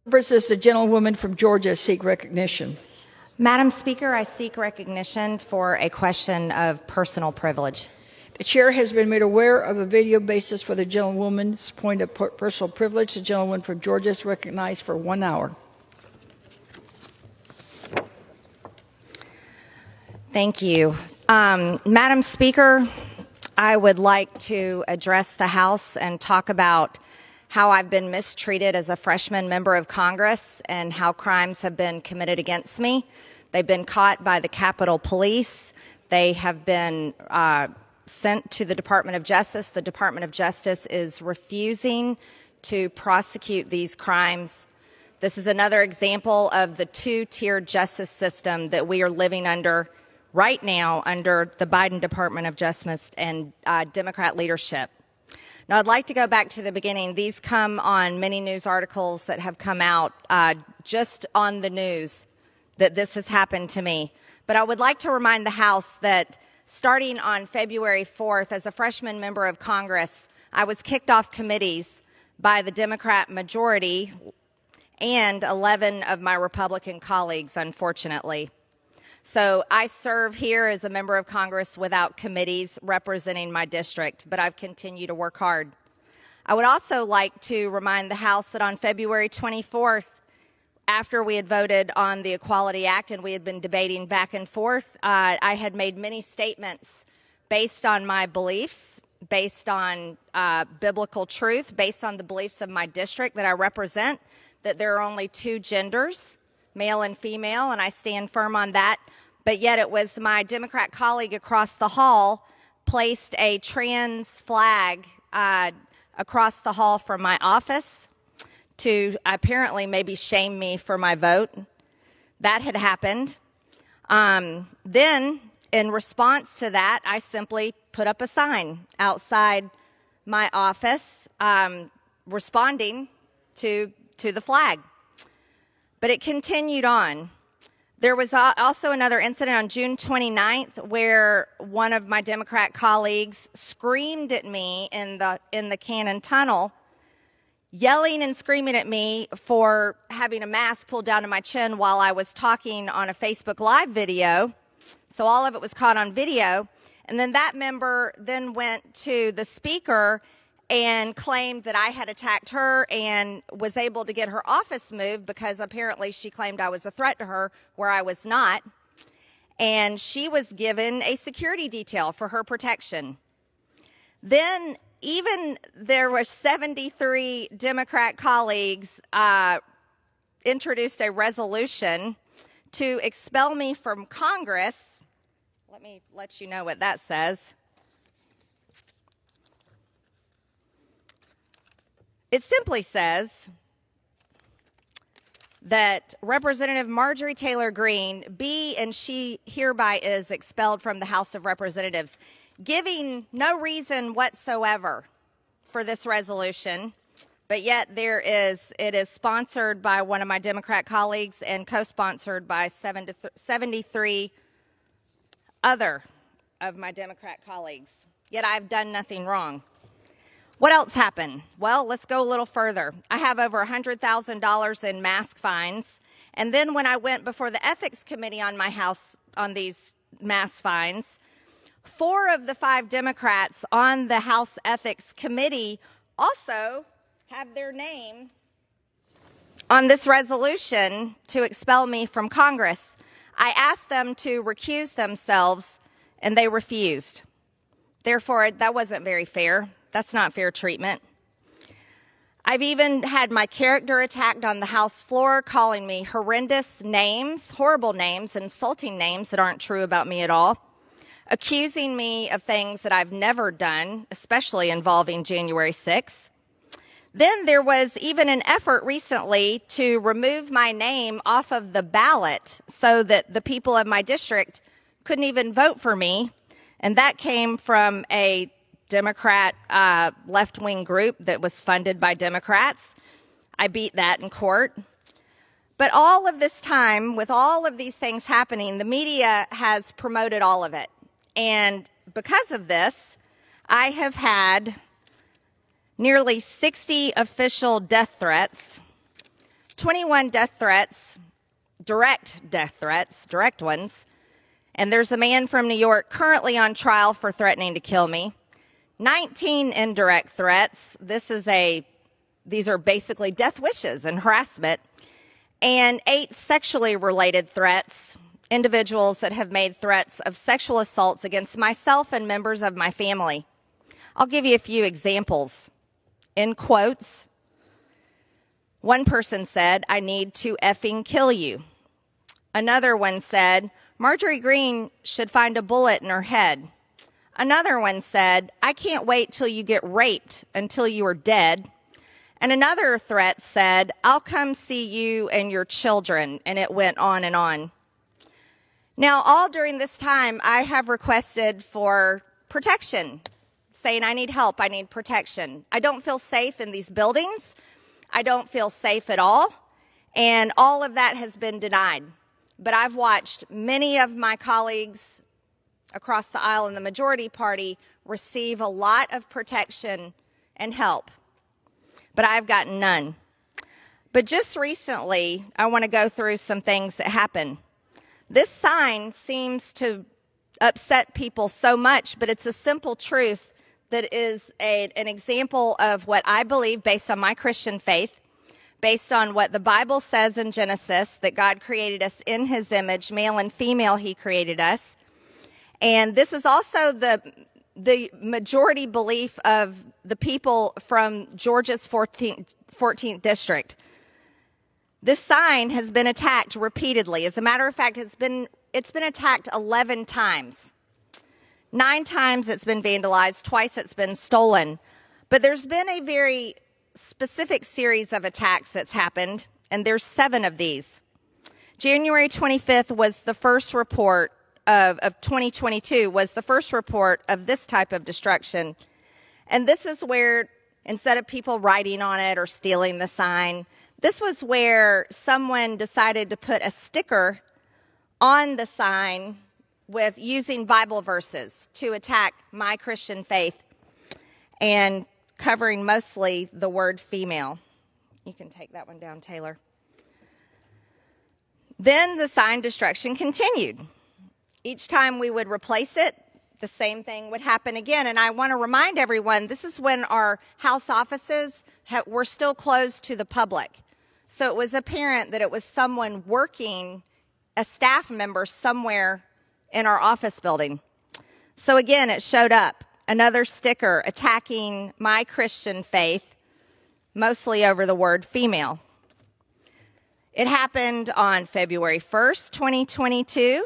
Versus the gentlewoman from Georgia seek recognition. Madam Speaker, I seek recognition for a question of personal privilege. The chair has been made aware of a video basis for the gentlewoman's point of personal privilege. The gentlewoman from Georgia is recognized for 1 hour. Thank you. Madam Speaker, I would like to address the House and talk about how I've been mistreated as a freshman member of Congress and how crimes have been committed against me. They've been caught by the Capitol Police. They have been sent to the Department of Justice. The Department of Justice is refusing to prosecute these crimes. This is another example of the two-tiered justice system that we are living under right now under the Biden Department of Justice and Democrat leadership. Now, I'd like to go back to the beginning. These come on many news articles that have come out just on the news that this has happened to me. But I would like to remind the House that starting on February 4th, as a freshman member of Congress, I was kicked off committees by the Democrat majority and 11 of my Republican colleagues, unfortunately. So I serve here as a member of Congress without committees representing my district, but I've continued to work hard. I would also like to remind the House that on February 24th, after we had voted on the Equality Act and we had been debating back and forth, I had made many statements based on my beliefs, based on biblical truth, based on the beliefs of my district that I represent, that there are only two genders, male and female, and I stand firm on that. But yet it was my Democrat colleague across the hall placed a trans flag across the hall from my office to apparently maybe shame me for my vote. That had happened. Then, in response to that, I simply put up a sign outside my office responding to the flag. But it continued on. There was also another incident on June 29th where one of my Democrat colleagues screamed at me in the Cannon Tunnel, yelling and screaming at me for having a mask pulled down to my chin while I was talking on a Facebook Live video. So all of it was caught on video. And then that member then went to the speaker and claimed that I had attacked her and was able to get her office moved because apparently she claimed I was a threat to her where I was not. And she was given a security detail for her protection. Then even there were 73 Democrat colleagues introduced a resolution to expel me from Congress. Let me let you know what that says. It simply says that Representative Marjorie Taylor Greene be and she hereby is expelled from the House of Representatives, giving no reason whatsoever for this resolution. But yet it is sponsored by one of my Democrat colleagues and co-sponsored by 73 other of my Democrat colleagues. Yet I've done nothing wrong. What else happened? Well, let's go a little further. I have over $100,000 in mask fines. And then when I went before the Ethics Committee on my House on these mask fines, 4 of the 5 Democrats on the House Ethics Committee also have their name on this resolution to expel me from Congress. I asked them to recuse themselves, and they refused. Therefore, that wasn't very fair. That's not fair treatment. I've even had my character attacked on the House floor, calling me horrendous names, horrible names, insulting names that aren't true about me at all, accusing me of things that I've never done, especially involving January 6th. Then there was even an effort recently to remove my name off of the ballot so that the people of my district couldn't even vote for me. And that came from a Democrat left-wing group that was funded by Democrats. I beat that in court. But all of this time, with all of these things happening, the media has promoted all of it. And because of this, I have had nearly 60 official death threats, 21 death threats, direct ones. And there's a man from New York currently on trial for threatening to kill me. 19 indirect threats. These are basically death wishes and harassment. And 8 sexually related threats. Individuals that have made threats of sexual assaults against myself and members of my family. I'll give you a few examples. In quotes, one person said, "I need to effing kill you." Another one said, "Marjorie Greene should find a bullet in her head." Another one said, "I can't wait till you get raped until you are dead." And another threat said, "I'll come see you and your children." And it went on and on. Now, all during this time, I have requested for protection, saying I need help, I need protection. I don't feel safe in these buildings. I don't feel safe at all. And all of that has been denied. But I've watched many of my colleagues across the aisle in the majority party receive a lot of protection and help. But I've gotten none. But just recently, I want to go through some things that happened. This sign seems to upset people so much, but it's a simple truth that is an example of what I believe based on my Christian faith, based on what the Bible says in Genesis, that God created us in his image, male and female, he created us. And this is also the majority belief of the people from Georgia's 14th district. This sign has been attacked repeatedly. As a matter of fact, it's been attacked 11 times. 9 times it's been vandalized, twice it's been stolen. But there's been a very specific series of attacks that's happened, and there's 7 of these. January 25th was the first report of 2022 was the first report of this type of destruction. And this is where, instead of people writing on it or stealing the sign, this was where someone decided to put a sticker on the sign with using Bible verses to attack my Christian faith and covering mostly the word female. You can take that one down, Taylor. Then the sign destruction continued. Each time we would replace it, the same thing would happen again. And I want to remind everyone, this is when our house offices were still closed to the public. So it was apparent that it was someone working, a staff member somewhere in our office building. So again, it showed up. Another sticker attacking my Christian faith, mostly over the word female. It happened on February 1st, 2022.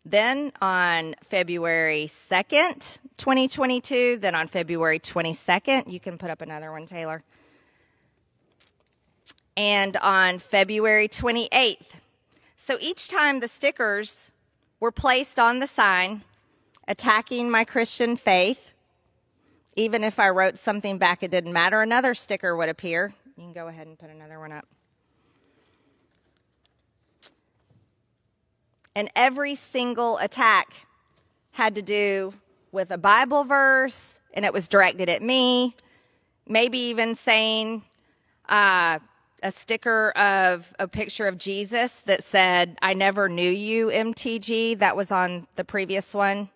Then on February 2nd, 2022. Then on February 22nd. You can put up another one, Taylor. And on February 28th. So each time the stickers were placed on the sign attacking my Christian faith, even if I wrote something back, it didn't matter. Another sticker would appear. You can go ahead and put another one up. And every single attack had to do with a Bible verse, and it was directed at me. Maybe even saying a sticker of a picture of Jesus that said, "I never knew you, MTG." That was on the previous one.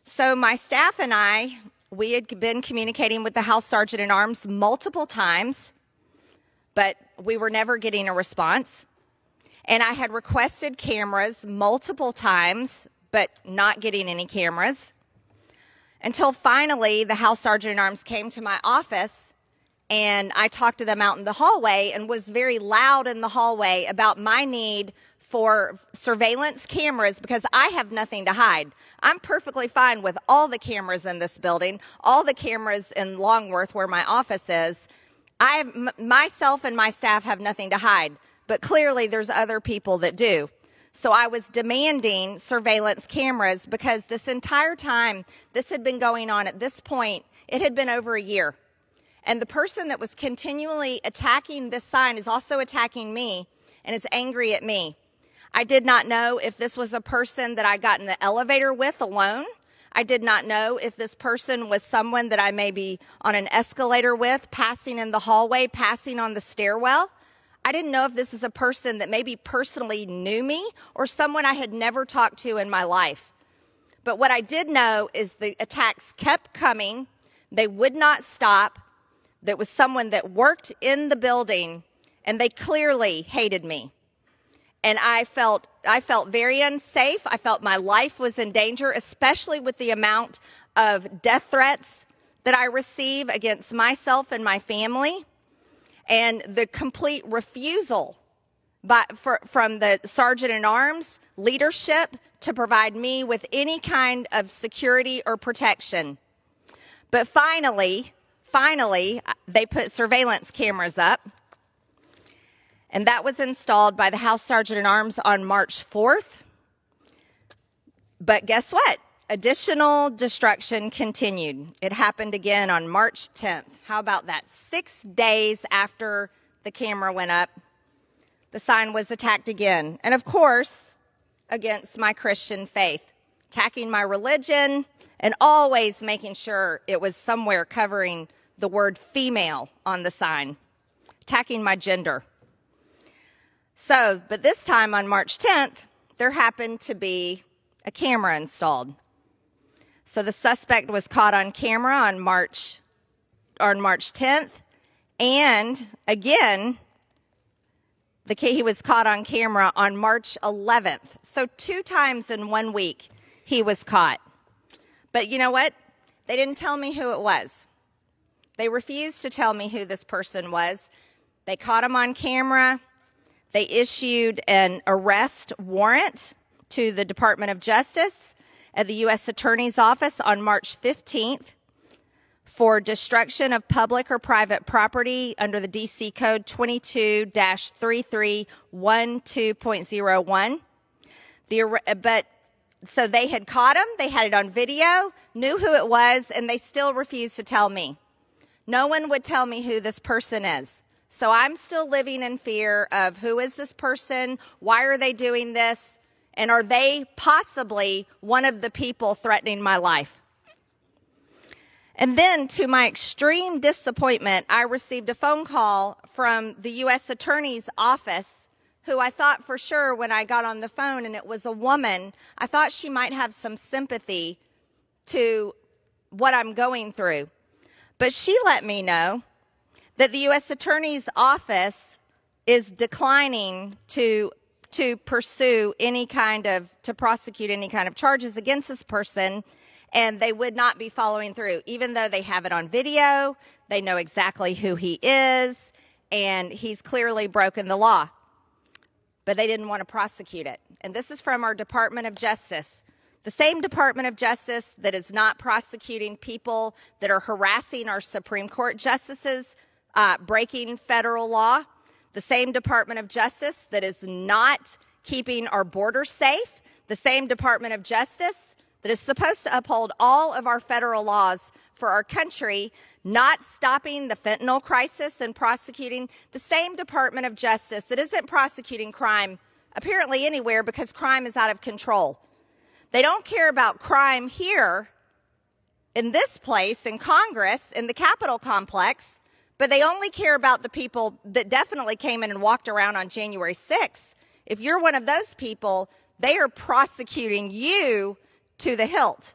So my staff and I, we had been communicating with the House Sergeant at Arms multiple times, but we were never getting a response. And I had requested cameras multiple times, but not getting any cameras. Until finally, the House Sergeant at Arms came to my office, and I talked to them out in the hallway and was very loud in the hallway about my need for surveillance cameras because I have nothing to hide. I'm perfectly fine with all the cameras in this building, all the cameras in Longworth where my office is. Myself and my staff have nothing to hide, but clearly there's other people that do. So I was demanding surveillance cameras because this entire time this had been going on. At this point, it had been over a year. And the person that was continually attacking this sign is also attacking me and is angry at me. I did not know if this was a person that I got in the elevator with alone. I did not know if this person was someone that I may be on an escalator with, passing in the hallway, passing on the stairwell. I didn't know if this is a person that maybe personally knew me or someone I had never talked to in my life. But what I did know is the attacks kept coming. They would not stop. There was someone that worked in the building, and they clearly hated me. And I felt very unsafe. I felt my life was in danger, especially with the amount of death threats that I receive against myself and my family, and the complete refusal from the Sergeant-at-Arms leadership to provide me with any kind of security or protection. But finally, they put surveillance cameras up. And that was installed by the House Sergeant-at-Arms on March 4th. But guess what? Additional destruction continued. It happened again on March 10th. How about that? 6 days after the camera went up, the sign was attacked again. And of course, against my Christian faith, attacking my religion, and always making sure it was somewhere covering the word female on the sign, attacking my gender. So, but this time on March 10th, there happened to be a camera installed. So the suspect was caught on camera on March 10th, and again, he was caught on camera on March 11th. So 2 times in 1 week he was caught. But you know what? They didn't tell me who it was. They refused to tell me who this person was. They caught him on camera. They issued an arrest warrant to the Department of Justice at the U.S. Attorney's Office on March 15th for destruction of public or private property under the D.C. Code 22-3312.01. So they had caught him, they had it on video, knew who it was, and they still refused to tell me. No one would tell me who this person is. So I'm still living in fear of who is this person, why are they doing this, and are they possibly one of the people threatening my life? And then, to my extreme disappointment, I received a phone call from the U.S. Attorney's Office, who I thought for sure when I got on the phone, and it was a woman, I thought she might have some sympathy to what I'm going through. But she let me know that the U.S. Attorney's Office is declining to prosecute any kind of charges against this person, and they would not be following through, even though they have it on video, they know exactly who he is, and he's clearly broken the law. But they didn't want to prosecute it. And this is from our Department of Justice. The same Department of Justice that is not prosecuting people that are harassing our Supreme Court justices, breaking federal law. The same Department of Justice that is not keeping our borders safe. The same Department of Justice that is supposed to uphold all of our federal laws for our country, not stopping the fentanyl crisis and prosecuting. The same Department of Justice that isn't prosecuting crime apparently anywhere because crime is out of control. They don't care about crime here in this place, in Congress, in the Capitol complex, but they only care about the people that definitely came in and walked around on January 6th. If you're one of those people, they are prosecuting you to the hilt.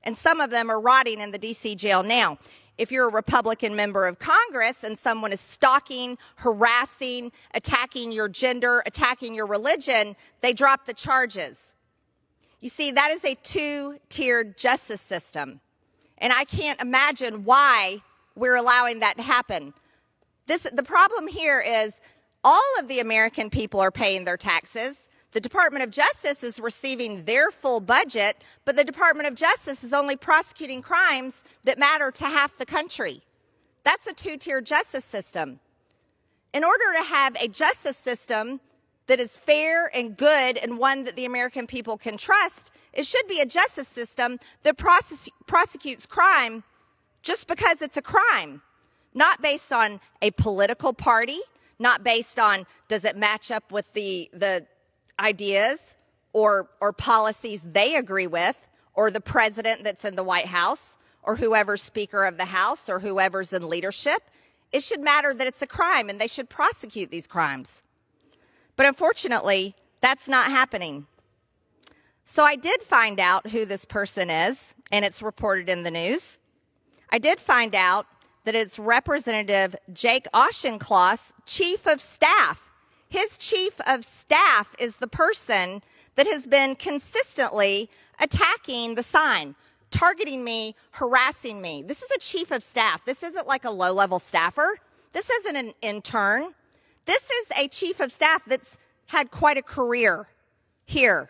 And some of them are rotting in the D.C. jail now. If you're a Republican member of Congress and someone is stalking, harassing, attacking your gender, attacking your religion, they drop the charges. You see, that is a two-tiered justice system. And I can't imagine why we're allowing that to happen. The problem here is all of the American people are paying their taxes. The Department of Justice is receiving their full budget, but the Department of Justice is only prosecuting crimes that matter to half the country. That's a two-tier justice system. In order to have a justice system that is fair and good and one that the American people can trust, it should be a justice system that prosecutes crime just because it's a crime, not based on a political party, not based on does it match up with the ideas or policies they agree with, or the president that's in the White House or whoever's Speaker of the House or whoever's in leadership. It should matter that it's a crime and they should prosecute these crimes. But unfortunately, that's not happening. So I did find out who this person is, and it's reported in the news. I did find out that it's Representative Jake Auchincloss, Chief of Staff. His Chief of Staff is the person that has been consistently attacking the sign, targeting me, harassing me. This is a Chief of Staff. This isn't like a low-level staffer. This isn't an intern. This is a Chief of Staff that's had quite a career here,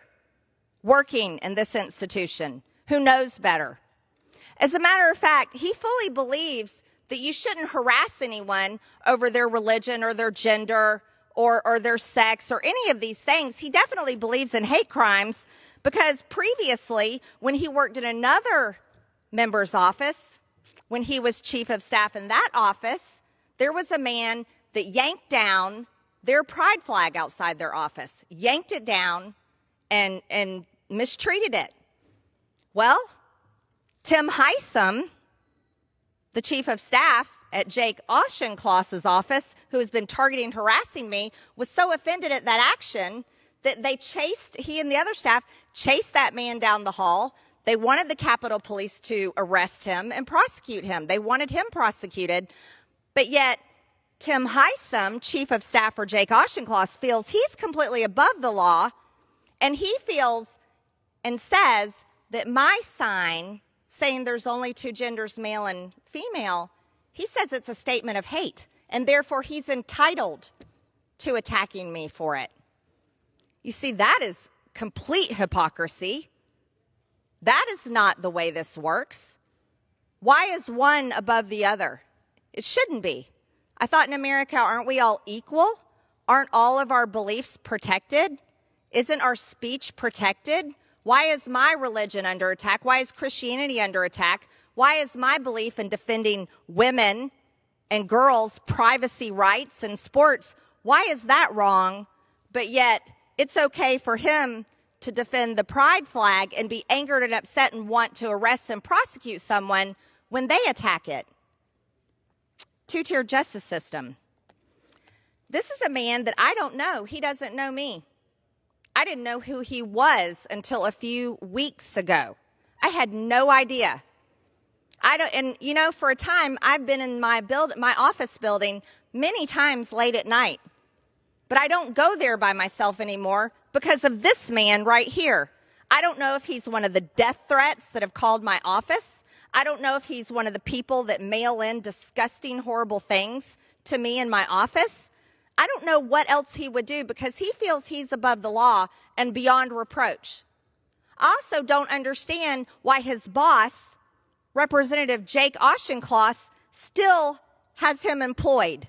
working in this institution, who knows better. As a matter of fact, he fully believes that you shouldn't harass anyone over their religion or their gender or their sex or any of these things. He definitely believes in hate crimes because previously, when he worked in another member's office, when he was chief of staff in that office, there was a man that yanked down their pride flag outside their office, yanked it down and mistreated it. Well, Tim Hysom, the chief of staff at Jake Auchincloss's office, who has been targeting and harassing me, was so offended at that action that he and the other staff chased that man down the hall. They wanted the Capitol Police to arrest him and prosecute him. They wanted him prosecuted. But yet, Tim Hysom, chief of staff for Jake Auchincloss, feels he's completely above the law, and he feels and says that my sign saying there's only two genders, male and female, he says it's a statement of hate, and therefore he's entitled to attacking me for it. You see, that is complete hypocrisy. That is not the way this works. Why is one above the other? It shouldn't be. I thought in America, aren't we all equal? Aren't all of our beliefs protected? Isn't our speech protected? Why is my religion under attack? Why is Christianity under attack? Why is my belief in defending women and girls' privacy rights in sports, why is that wrong? But yet it's okay for him to defend the pride flag and be angered and upset and want to arrest and prosecute someone when they attack it. Two-tier justice system. This is a man that I don't know. He doesn't know me. I didn't know who he was until a few weeks ago. I had no idea. For a time, I've been in my office building many times late at night. But I don't go there by myself anymore because of this man right here. I don't know if he's one of the death threats that have called my office. I don't know if he's one of the people that mail in disgusting, horrible things to me in my office. I don't know what else he would do because he feels he's above the law and beyond reproach. I also don't understand why his boss, Representative Jake Auchincloss, still has him employed.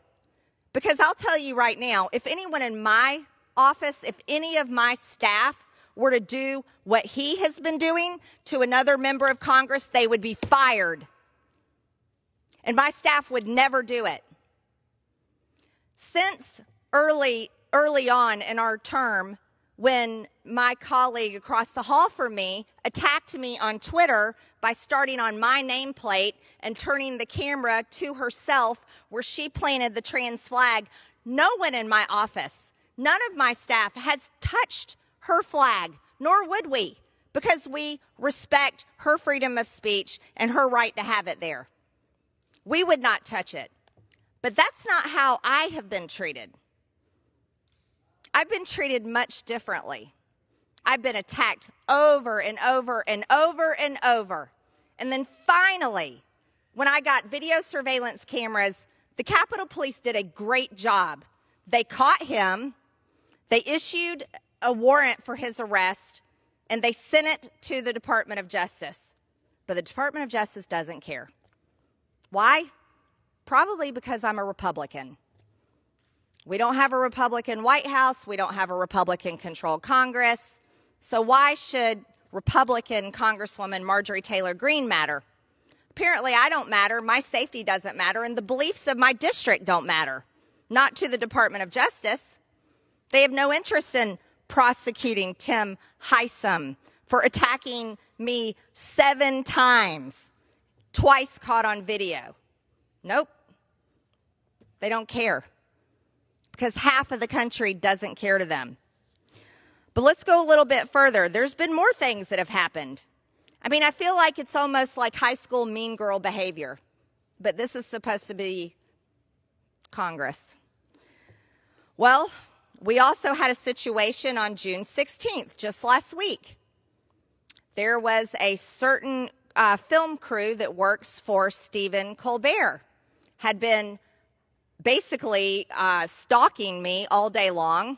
Because I'll tell you right now, if anyone in my office, if any of my staff were to do what he has been doing to another member of Congress, they would be fired. And my staff would never do it. Since early on in our term, when my colleague across the hall from me attacked me on Twitter by starting on my nameplate and turning the camera to herself where she planted the trans flag, no one in my office, none of my staff has touched her flag, nor would we, because we respect her freedom of speech and her right to have it there. We would not touch it. But that's not how I have been treated. I've been treated much differently. I've been attacked over and over and over and over. And then finally, when I got video surveillance cameras, the Capitol Police did a great job. They caught him, they issued a warrant for his arrest, and they sent it to the Department of Justice. But the Department of Justice doesn't care. Why? Probably because I'm a Republican. We don't have a Republican White House. We don't have a Republican-controlled Congress. So why should Republican Congresswoman Marjorie Taylor Greene matter? Apparently, I don't matter. My safety doesn't matter. And the beliefs of my district don't matter. Not to the Department of Justice. They have no interest in prosecuting Tim Hysom for attacking me 7 times, twice caught on video. Nope. They don't care because half of the country doesn't care to them. But let's go a little bit further. There's been more things that have happened. I mean, I feel like it's almost like high school mean girl behavior, but this is supposed to be Congress. Well, we also had a situation on June 16th, just last week. There was a certain film crew that works for Stephen Colbert, had been basically stalking me all day long,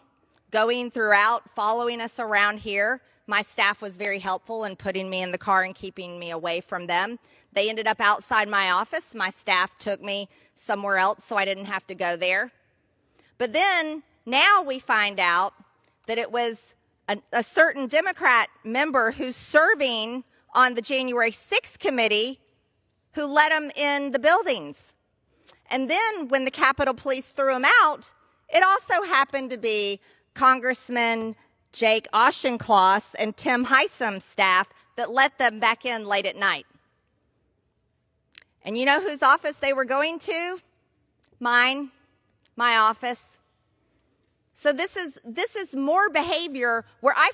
going throughout, following us around here. My staff was very helpful in putting me in the car and keeping me away from them. They ended up outside my office. My staff took me somewhere else so I didn't have to go there. But then now we find out that it was a certain Democrat member who's serving on the January 6th committee who let them in the buildings. And then when the Capitol Police threw him out, it also happened to be Congressman Jake Auchincloss and Tim Heisum's staff that let them back in late at night. And you know whose office they were going to? Mine, my office. So this is more behavior where I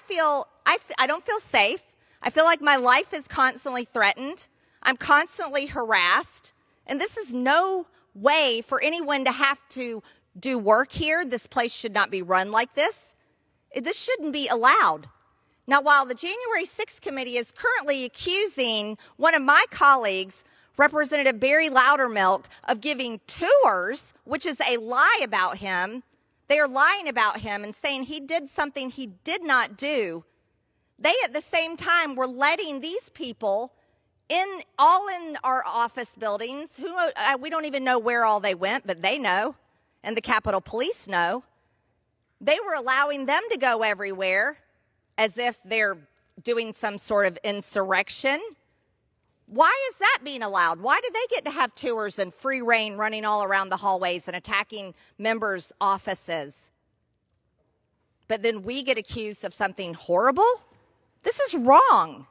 don't feel safe. I feel like my life is constantly threatened. I'm constantly harassed. And this is no way for anyone to have to do work here. This place should not be run like this. This shouldn't be allowed. Now, while the January 6th committee is currently accusing one of my colleagues, Representative Barry Loudermilk, of giving tours, which is a lie about him, they are lying about him and saying he did something he did not do. They, at the same time, were letting these people in our office buildings. We don't even know where all they went, but they know, and the Capitol Police know. They were allowing them to go everywhere as if they're doing some sort of insurrection. Why is that being allowed? Why do they get to have tours and free reign running all around the hallways and attacking members' offices? But then we get accused of something horrible? This is wrong.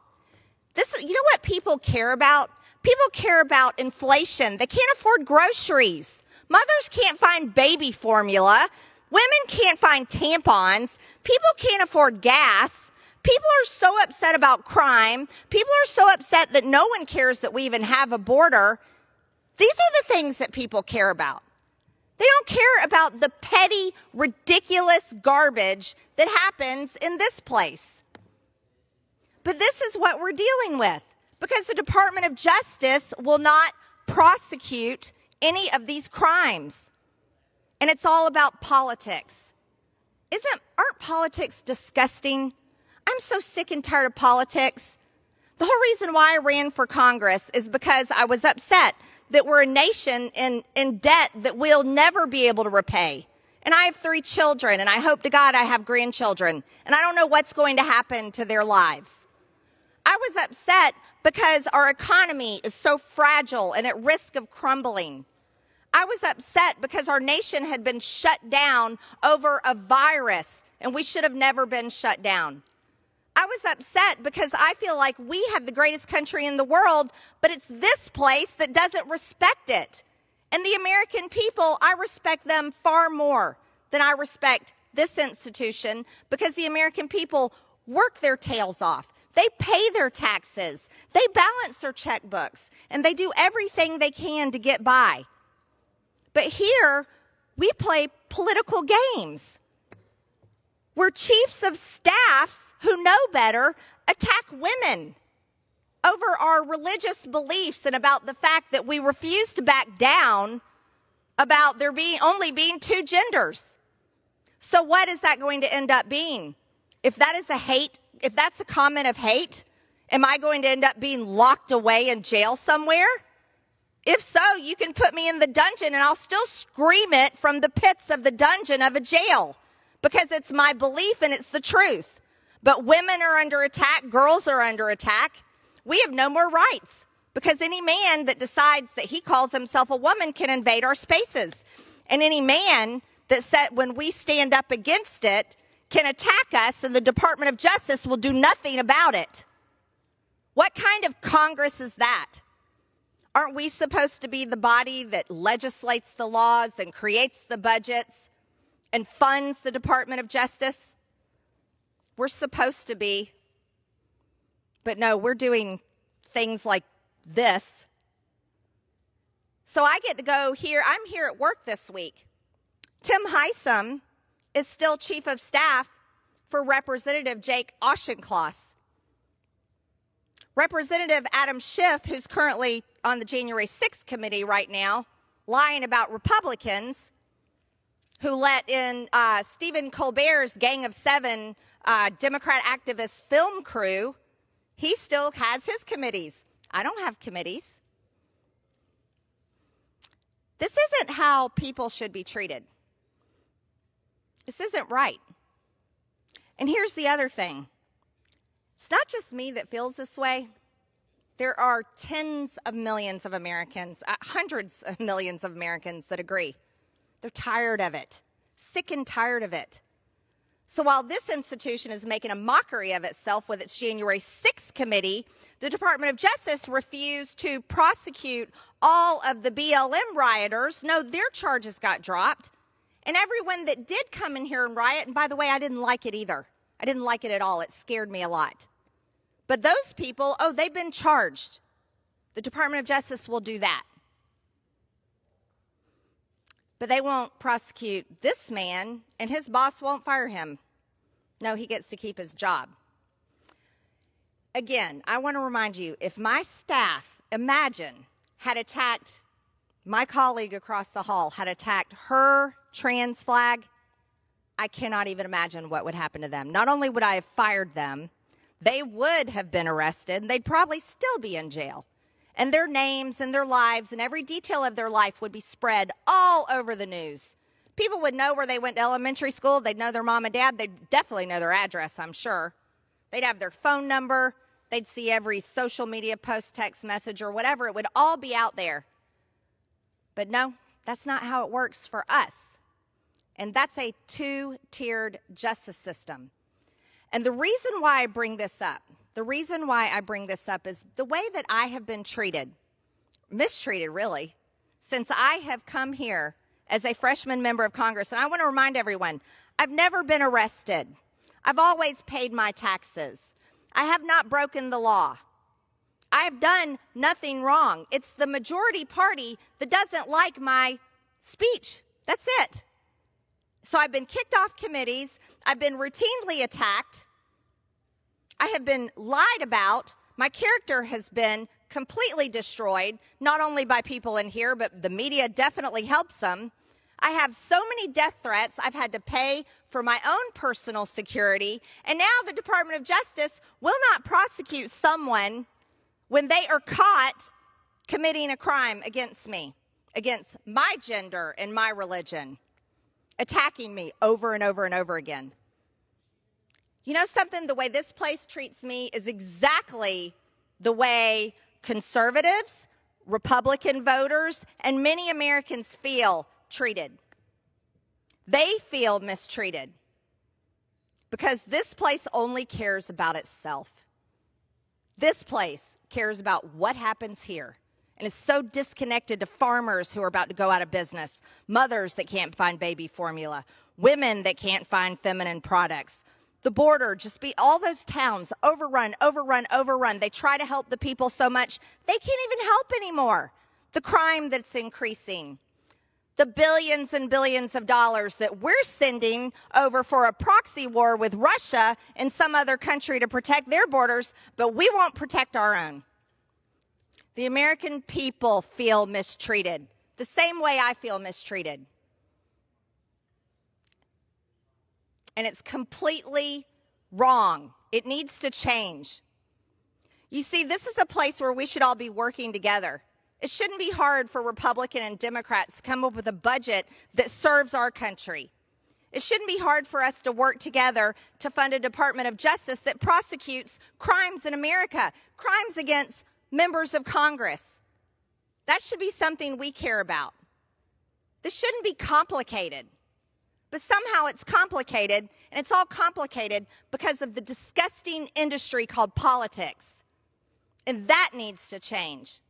You know what people care about? People care about inflation. They can't afford groceries. Mothers can't find baby formula. Women can't find tampons. People can't afford gas. People are so upset about crime. People are so upset that no one cares that we even have a border. These are the things that people care about. They don't care about the petty, ridiculous garbage that happens in this place. But this is what we're dealing with because the Department of Justice will not prosecute any of these crimes. And it's all about politics. Aren't politics disgusting? I'm so sick and tired of politics. The whole reason why I ran for Congress is because I was upset that we're a nation in debt that we'll never be able to repay. And I have 3 children, and I hope to God I have grandchildren, and I don't know what's going to happen to their lives. I was upset because our economy is so fragile and at risk of crumbling. I was upset because our nation had been shut down over a virus, and we should have never been shut down. I was upset because I feel like we have the greatest country in the world, but it's this place that doesn't respect it. And the American people, I respect them far more than I respect this institution because the American people work their tails off. They pay their taxes. They balance their checkbooks, and they do everything they can to get by. But here, we play political games where chiefs of staffs who know better attack women over our religious beliefs and about the fact that we refuse to back down about there only being 2 genders. So what is that going to end up being? If that's a comment of hate, am I going to end up being locked away in jail somewhere? If so, you can put me in the dungeon and I'll still scream it from the pits of the dungeon of a jail because it's my belief and it's the truth. But women are under attack. Girls are under attack. We have no more rights because any man that decides that he calls himself a woman can invade our spaces. And any man that said when we stand up against it can attack us and the Department of Justice will do nothing about it. What kind of Congress is that? Aren't we supposed to be the body that legislates the laws and creates the budgets and funds the Department of Justice? We're supposed to be. But no, we're doing things like this. So I get to go here. I'm here at work this week. Tim Heisom is still chief of staff for Representative Jake Auchincloss. Representative Adam Schiff, who's currently on the January 6th committee right now, lying about Republicans who let in Stephen Colbert's Gang of Seven Democrat activist film crew, he still has his committees. I don't have committees. This isn't how people should be treated. This isn't right. And here's the other thing. It's not just me that feels this way. There are tens of millions of Americans, hundreds of millions of Americans that agree. They're tired of it, sick and tired of it. So while this institution is making a mockery of itself with its January 6th committee, the Department of Justice refused to prosecute all of the BLM rioters. No, their charges got dropped. And everyone that did come in here and riot, and by the way, I didn't like it either. I didn't like it at all. It scared me a lot. But those people, they've been charged. The Department of Justice will do that. But they won't prosecute this man, and his boss won't fire him. No, he gets to keep his job. Again, I want to remind you, if my staff, imagine, had attacked my colleague across the hall, had attacked her trans flag, I cannot even imagine what would happen to them. Not only would I have fired them, they would have been arrested, and they'd probably still be in jail. And their names and their lives and every detail of their life would be spread all over the news. People would know where they went to elementary school. They'd know their mom and dad. They'd definitely know their address, I'm sure. They'd have their phone number. They'd see every social media post, text message, or whatever. It would all be out there. But no, that's not how it works for us. And that's a two-tiered justice system. And the reason why I bring this up, is the way that I have been treated, mistreated really, since I have come here as a freshman member of Congress. And I want to remind everyone, I've never been arrested. I've always paid my taxes. I have not broken the law. I have done nothing wrong. It's the majority party that doesn't like my speech. That's it. So I've been kicked off committees. I've been routinely attacked. I have been lied about. My character has been completely destroyed, not only by people in here, but the media definitely helps them. I have so many death threats. I've had to pay for my own personal security. And now the Department of Justice will not prosecute someone when they are caught committing a crime against me, against my gender and my religion, attacking me over and over and over again. You know something? The way this place treats me is exactly the way conservatives, Republican voters, and many Americans feel treated. They feel mistreated because this place only cares about itself. This place cares about what happens here and is so disconnected to farmers who are about to go out of business, mothers that can't find baby formula, women that can't find feminine products. The border, all those towns, overrun. They try to help the people so much, they can't even help anymore. The crime that's increasing. The billions and billions of dollars that we're sending over for a proxy war with Russia and some other country to protect their borders, but we won't protect our own. The American people feel mistreated, the same way I feel mistreated. And it's completely wrong. It needs to change. You see, this is a place where we should all be working together. It shouldn't be hard for Republicans and Democrats to come up with a budget that serves our country. It shouldn't be hard for us to work together to fund a Department of Justice that prosecutes crimes in America, crimes against members of Congress. That should be something we care about. This shouldn't be complicated. But somehow it's complicated, and it's all complicated because of the disgusting industry called politics. And that needs to change.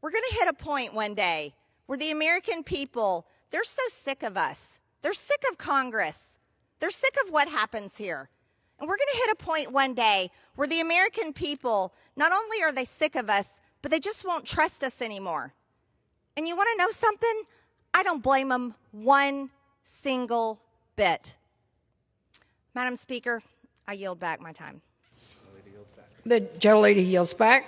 We're going to hit a point one day where the American people, they're so sick of us. They're sick of Congress. They're sick of what happens here. And we're going to hit a point one day where the American people, not only are they sick of us, but they just won't trust us anymore. And you want to know something? I don't blame them one single bit. Madam Speaker, I yield back my time. The gentlelady yields back.